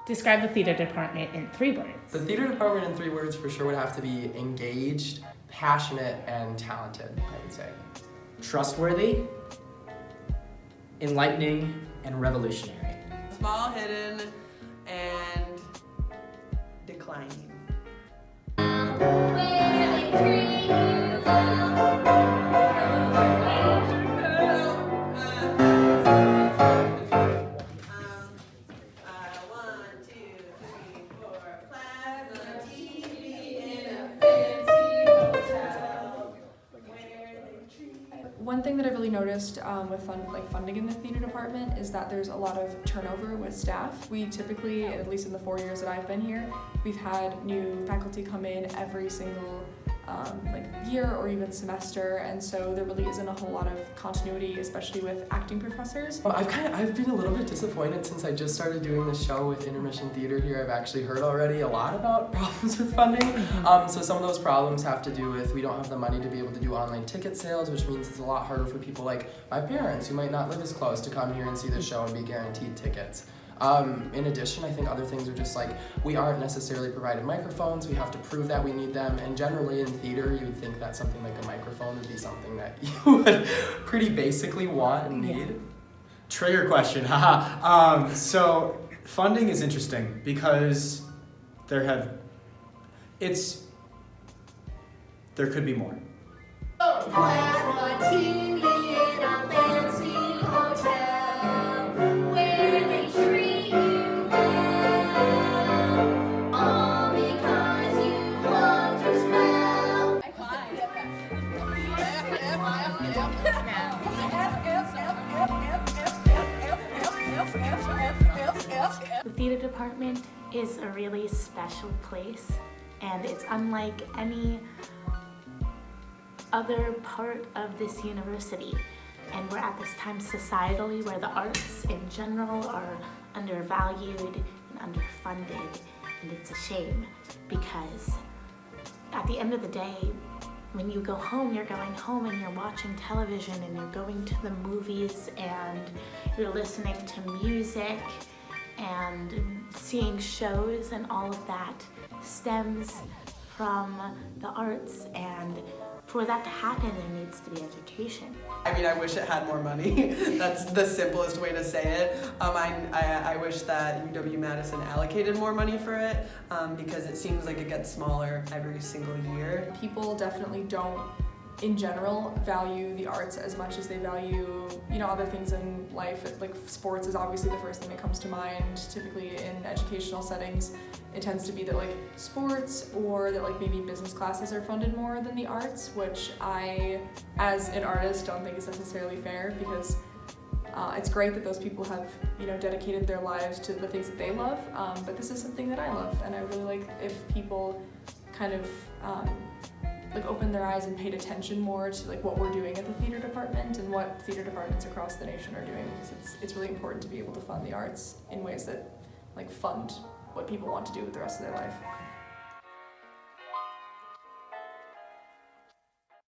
Describe the theater department in 3 words. The theater department in 3 words for sure would have to be engaged, passionate, and talented, I would say. Trustworthy, enlightening, and revolutionary. Small, hidden, and declining. One thing that I really noticed with funding in the theater department is that there's a lot of turnover with staff. We typically, at least in the 4 years that I've been here, we've had new faculty come in every single year or even semester, and so there really isn't a whole lot of continuity, especially with acting professors. I've been a little bit disappointed since I just started doing this show with Intermission Theater here. I've actually heard already a lot about problems with funding. So some of those problems have to do with we don't have the money to be able to do online ticket sales, which means it's a lot harder for people like my parents who might not live as close to come here and see the show and be guaranteed tickets. In addition, I think other things are just like we aren't necessarily provided microphones. We have to prove that we need them, and generally in theater you would think that something like a microphone would be something that you would pretty basically want and need. Trigger question, haha. So funding is interesting because there could be more. The theater department is a really special place, and it's unlike any other part of this university. And we're at this time societally where the arts in general are undervalued and underfunded, and it's a shame because at the end of the day, when you go home, you're going home and you're watching television and you're going to the movies and you're listening to music and seeing shows, and all of that stems from the arts, and for that to happen there needs to be education. I mean, I wish it had more money. That's the simplest way to say it. I wish that UW-Madison allocated more money for it because it seems like it gets smaller every single year. People definitely don't, in general, value the arts as much as they value, other things in life. Like sports is obviously the first thing that comes to mind. Typically in educational settings, it tends to be that sports or that maybe business classes are funded more than the arts, which I, as an artist, don't think is necessarily fair because it's great that those people have, dedicated their lives to the things that they love, but this is something that I love, and I really like if people kind of opened their eyes and paid attention more to what we're doing at the theater department and what theater departments across the nation are doing, because it's really important to be able to fund the arts in ways that fund what people want to do with the rest of their life.